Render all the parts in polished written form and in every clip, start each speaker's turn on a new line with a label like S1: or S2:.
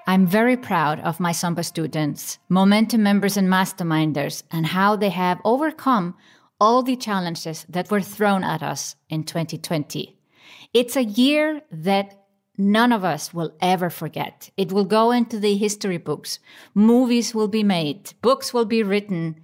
S1: I'm very proud of my SOMBA students, Momentum members and Masterminders, and how they have overcome all the challenges that were thrown at us in 2020. It's a year that none of us will ever forget. It will go into the history books. Movies will be made. Books will be written.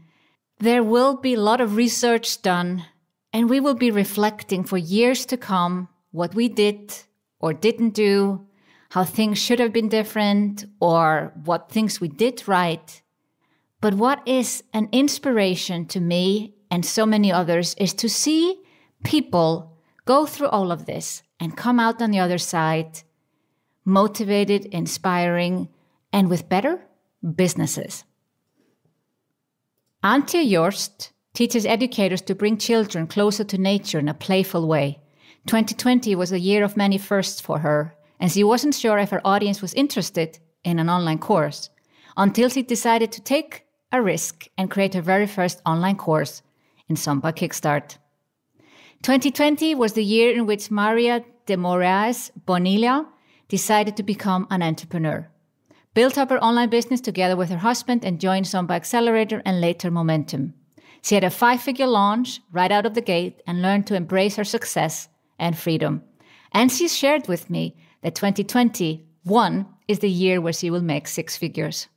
S1: There will be a lot of research done, and we will be reflecting for years to come what we did or didn't do, how things should have been different, or what things we did right. But what is an inspiration to me and so many others is to see people go through all of this and come out on the other side, motivated, inspiring, and with better businesses. Antje Jorst teaches educators to bring children closer to nature in a playful way. 2020 was a year of many firsts for her, and she wasn't sure if her audience was interested in an online course until she decided to take a risk and create her very first online course in SOMBA Kickstart. 2020 was the year in which Maria de Moraes Bonilla decided to become an entrepreneur, built up her online business together with her husband, and joined SOMBA Accelerator and later Momentum. She had a 5-figure launch right out of the gate and learned to embrace her success and freedom. And she shared with me that 2021 is the year where she will make 6 figures.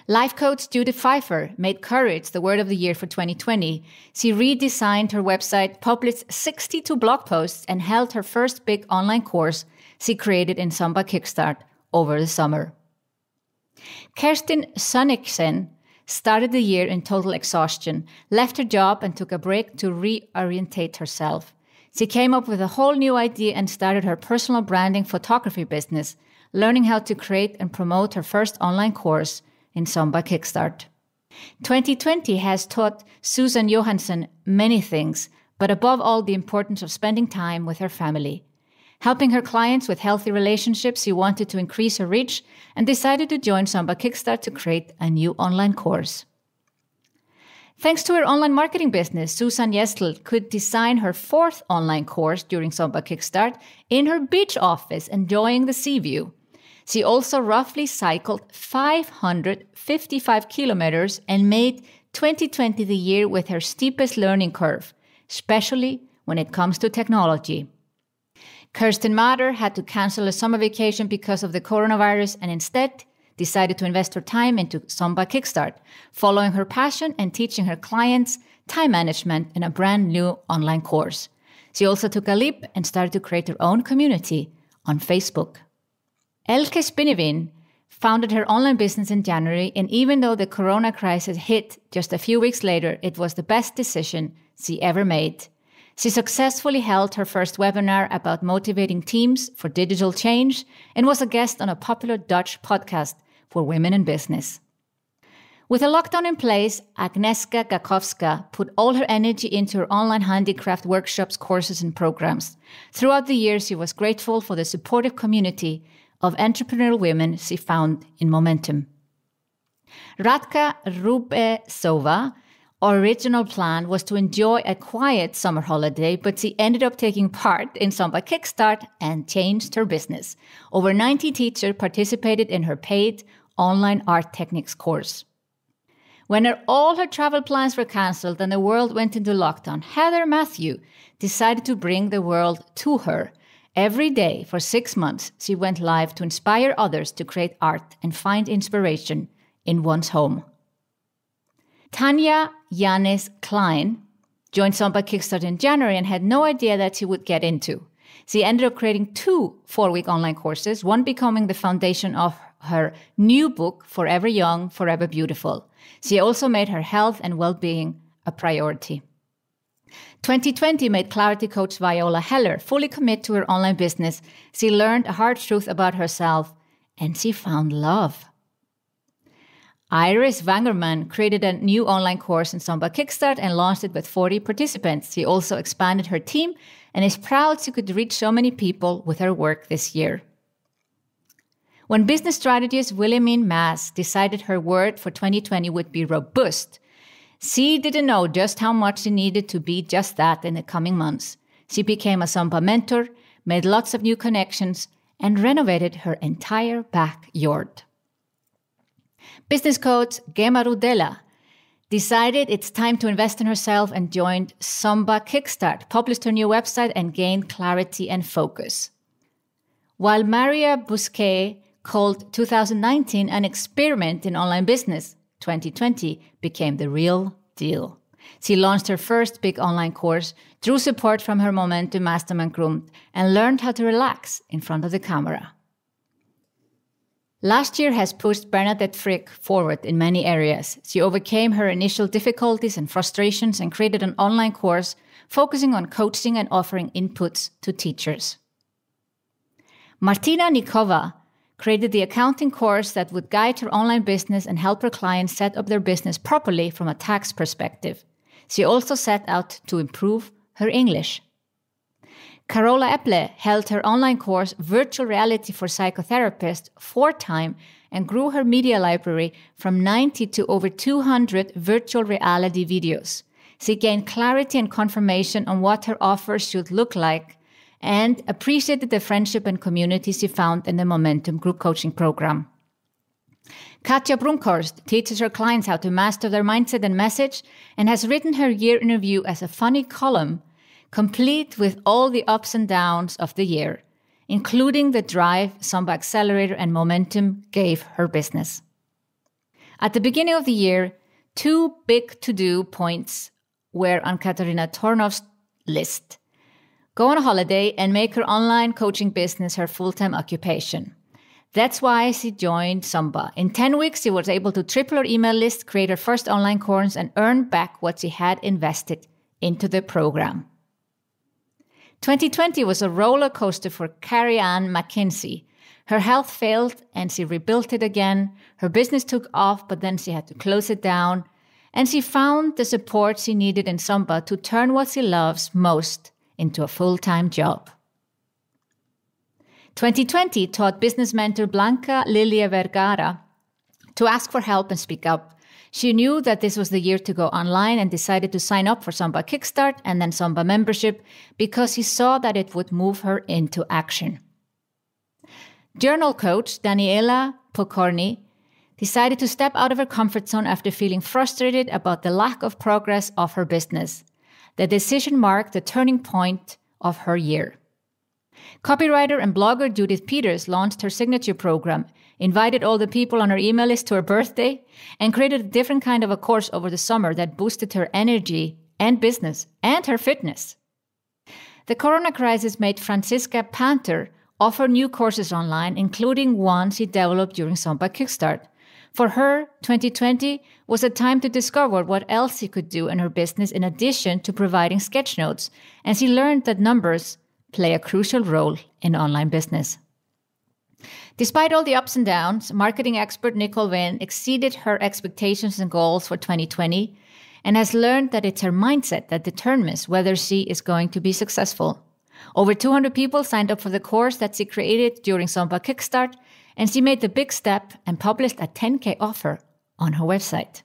S1: Life coach Judith Pfeiffer made courage the word of the year for 2020. She redesigned her website, published 62 blog posts, and held her first big online course she created in SOMBA Kickstart over the summer. Kerstin Sönniksen started the year in total exhaustion, left her job and took a break to reorientate herself. She came up with a whole new idea and started her personal branding photography business, learning how to create and promote her first online course in SOMBA Kickstart. 2020 has taught Susan Johansson many things, but above all the importance of spending time with her family. Helping her clients with healthy relationships, she wanted to increase her reach and decided to join SOMBA Kickstart to create a new online course. Thanks to her online marketing business, Susan Jestel could design her 4th online course during SOMBA Kickstart in her beach office, enjoying the sea view. She also roughly cycled 555 kilometers and made 2020 the year with her steepest learning curve, especially when it comes to technology. Kirsten Mader had to cancel a summer vacation because of the coronavirus and instead decided to invest her time into SOMBA Kickstart, following her passion and teaching her clients time management in a brand new online course. She also took a leap and started to create her own community on Facebook. Elke Spinnevin founded her online business in January, and even though the corona crisis hit just a few weeks later, it was the best decision she ever made. She successfully held her first webinar about motivating teams for digital change and was a guest on a popular Dutch podcast for women in business. With a lockdown in place, Agnieszka Gakowska put all her energy into her online handicraft workshops, courses, and programs. Throughout the year, she was grateful for the supportive community of entrepreneurial women she found in Momentum. Radka Rubesova original plan was to enjoy a quiet summer holiday, but she ended up taking part in SOMBA Kickstart and changed her business. Over 90 teachers participated in her paid online art techniques course. When all her travel plans were cancelled and the world went into lockdown, Heather Matthew decided to bring the world to her. Every day for 6 months, she went live to inspire others to create art and find inspiration in one's home. Tanya Yanis Klein joined SOMBA Kickstart in January and had no idea that she would get into. She ended up creating 2 4-week online courses, one becoming the foundation of her new book, Forever Young, Forever Beautiful. She also made her health and well-being a priority. 2020 made clarity coach Viola Heller fully commit to her online business. She learned a hard truth about herself, and she found love. Iris Wangerman created a new online course in SOMBA Kickstart and launched it with 40 participants. She also expanded her team and is proud she could reach so many people with her work this year. When business strategist Wilhelmine Maas decided her word for 2020 would be robust, she didn't know just how much she needed to be just that in the coming months. She became a SOMBA mentor, made lots of new connections, and renovated her entire backyard. Business coach Gemma Rudella decided it's time to invest in herself and joined SOMBA Kickstart, published her new website, and gained clarity and focus. While Maria Busquet called 2019 an experiment in online business, 2020 became the real deal. She launched her first big online course, drew support from her Momentum Mastermind group, and learned how to relax in front of the camera. Last year has pushed Bernadette Frick forward in many areas. She overcame her initial difficulties and frustrations and created an online course focusing on coaching and offering inputs to teachers. Martina Nikova created the accounting course that would guide her online business and help her clients set up their business properly from a tax perspective. She also set out to improve her English. Carola Epple held her online course Virtual Reality for Psychotherapists 4 times and grew her media library from 90 to over 200 virtual reality videos. She gained clarity and confirmation on what her offers should look like and appreciated the friendship and community she found in the Momentum Group Coaching Program. Katja Brunkhorst teaches her clients how to master their mindset and message and has written her year in review as a funny column, complete with all the ups and downs of the year, including the drive SOMBA Accelerator and Momentum gave her business. At the beginning of the year, 2 big to-do points were on Katarina Tornov's list. Go on a holiday and make her online coaching business her full-time occupation. That's why she joined SOMBA. In 10 weeks, she was able to triple her email list, create her first online course, and earn back what she had invested into the program. 2020 was a roller coaster for Carrie Ann McKinsey. Her health failed and she rebuilt it again. Her business took off, but then she had to close it down. And she found the support she needed in SOMBA to turn what she loves most into a full-time job. 2020 taught business mentor Blanca Lilia Vergara to ask for help and speak up. She knew that this was the year to go online and decided to sign up for SOMBA Kickstart and then SOMBA membership because she saw that it would move her into action. Journal coach Daniela Pokorny decided to step out of her comfort zone after feeling frustrated about the lack of progress of her business. The decision marked the turning point of her year. Copywriter and blogger Judith Peters launched her signature program, invited all the people on her email list to her birthday, and created a different kind of a course over the summer that boosted her energy and business and her fitness. The corona crisis made Franziska Panther offer new courses online, including one she developed during SOMBA Kickstart. For her, 2020 was a time to discover what else she could do in her business in addition to providing sketch notes, and she learned that numbers play a crucial role in online business. Despite all the ups and downs, marketing expert Nicole Wynn exceeded her expectations and goals for 2020 and has learned that it's her mindset that determines whether she is going to be successful. Over 200 people signed up for the course that she created during SOMBA Kickstart, and she made the big step and published a 10K offer on her website.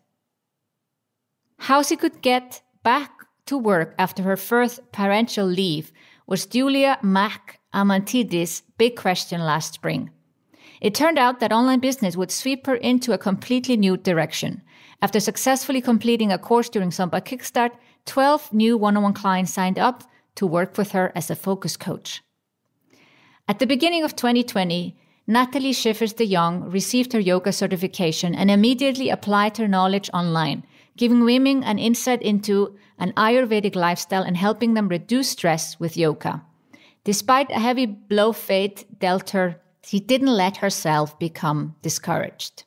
S1: How she could get back to work after her first parental leave was Julia Mac Amantidis' big question last spring. It turned out that online business would sweep her into a completely new direction. After successfully completing a course during SOMBA Kickstart, 12 new one-on-one clients signed up to work with her as a focus coach. At the beginning of 2020, Natalie Schiffers de Jong received her yoga certification and immediately applied her knowledge online, giving women an insight into an Ayurvedic lifestyle and helping them reduce stress with yoga. Despite a heavy blow fate dealt her, she didn't let herself become discouraged.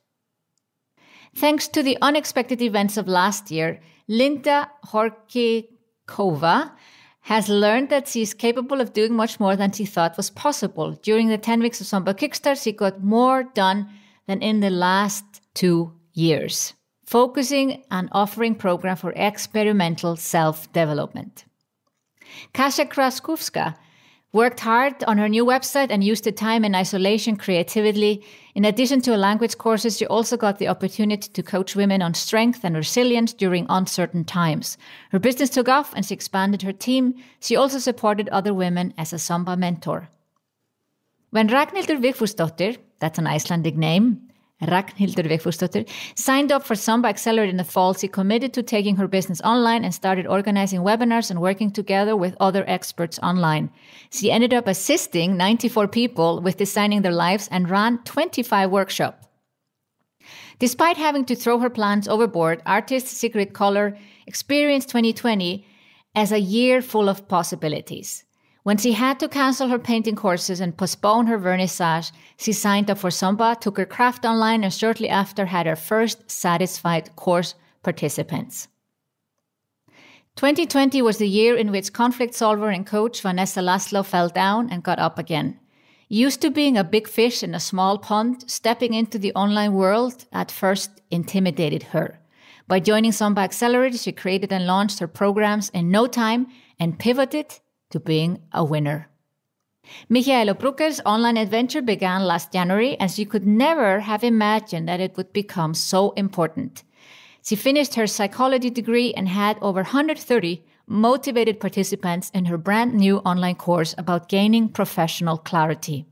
S1: Thanks to the unexpected events of last year, Linda Horkikova has learned that she is capable of doing much more than she thought was possible. During the 10 weeks of SOMBA Kickstart, she got more done than in the last 2 years, focusing on offering program for experimental self-development. Kasia Kraskowska worked hard on her new website and used the time in isolation creatively. In addition to her language courses, she also got the opportunity to coach women on strength and resilience during uncertain times. Her business took off and she expanded her team. She also supported other women as a SOMBA mentor.
S2: When Ragnhildur Vigfúsdóttir, that's an Icelandic name, Ragnhildur Vigfúsdóttir, signed up for SOMBA Accelerate in the fall, she committed to taking her business online and started organizing webinars and working together with other experts online. She ended up assisting 94 people with designing their lives and ran 25 workshops. Despite having to throw her plans overboard, artist Sigrid Koller experienced 2020 as a year full of possibilities. When she had to cancel her painting courses and postpone her vernissage, she signed up for SOMBA, took her craft online, and shortly after had her first satisfied course participants. 2020 was the year in which conflict solver and coach Vanessa Laszlo fell down and got up again. Used to being a big fish in a small pond, stepping into the online world at first intimidated her. By joining SOMBA Accelerated, she created and launched her programs in no time and pivoted to being a winner. Michaela Brugger's online adventure began last January, and she could never have imagined that it would become so important. She finished her psychology degree and had over 130 motivated participants in her brand new online course about gaining professional clarity.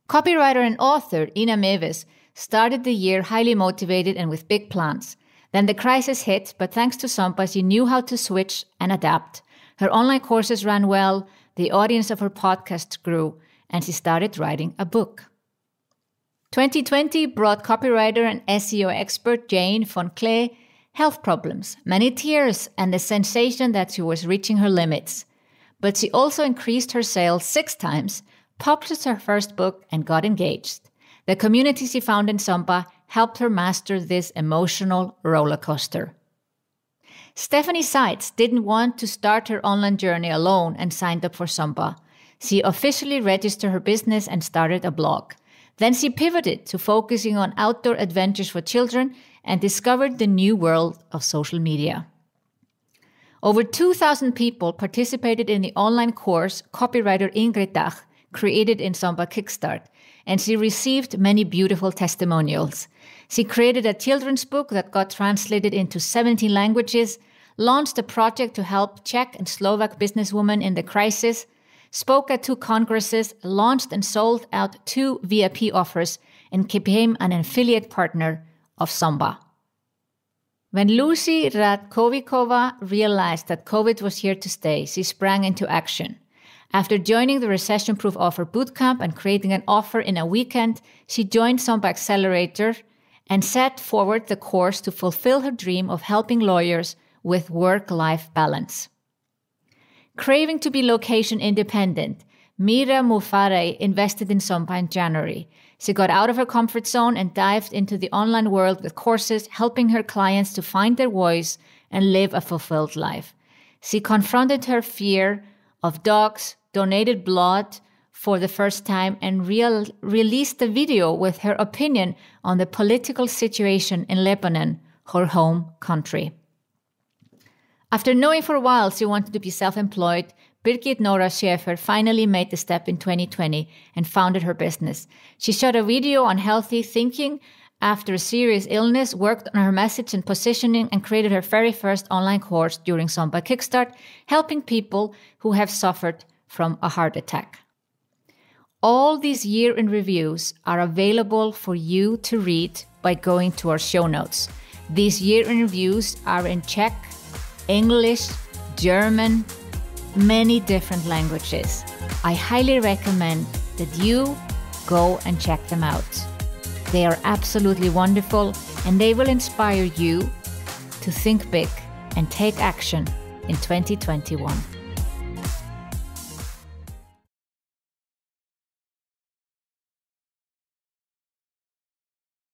S2: Copywriter and author Ina Meves started the year highly motivated and with big plans. Then the crisis hit, but thanks to SOMBA, she knew how to switch and adapt. Her online courses ran well, the audience of her podcast grew, and she started writing a book. 2020 brought copywriter and SEO expert Jane von Klee health problems, many tears, and the sensation that she was reaching her limits. But she also increased her sales 6 times, published her first book, and got engaged. The community she found in SOMBA helped her master this emotional roller coaster. Stephanie Seitz didn't want to start her online journey alone and signed up for SOMBA. She officially registered her business and started a blog. Then she pivoted to focusing on outdoor adventures for children and discovered the new world of social media. Over 2,000 people participated in the online course Copywriter Ingrid Dach created in SOMBA Kickstart, and she received many beautiful testimonials. She created a children's book that got translated into 17 languages, launched a project to help Czech and Slovak businesswomen in the crisis, spoke at 2 congresses, launched and sold out 2 VIP offers, and became an affiliate partner of SOMBA. When Lucy Radkovikova realized that COVID was here to stay, she sprang into action. After joining the Recession-Proof Offer Bootcamp and creating an offer in a weekend, she joined SOMBA Accelerator and set forward the course to fulfill her dream of helping lawyers with work-life balance. Craving to be location independent, Mira Mufare invested in SOMBA in January. She got out of her comfort zone and dived into the online world with courses, helping her clients to find their voice and live a fulfilled life. She confronted her fear of dogs, donated blood for the first time, and released a video with her opinion on the political situation in Lebanon, her home country. After knowing for a while she wanted to be self-employed, Birgit Nora Schäfer finally made the step in 2020 and founded her business. She shot a video on healthy thinking after a serious illness, worked on her message and positioning, and created her very first online course during SOMBA Kickstart, helping people who have suffered from a heart attack. All these year in reviews are available for you to read by going to our show notes. These year in reviews are in Czech, English, German, many different languages. I highly recommend that you go and check them out. They are absolutely wonderful, and they will inspire you to think big and take action in 2021.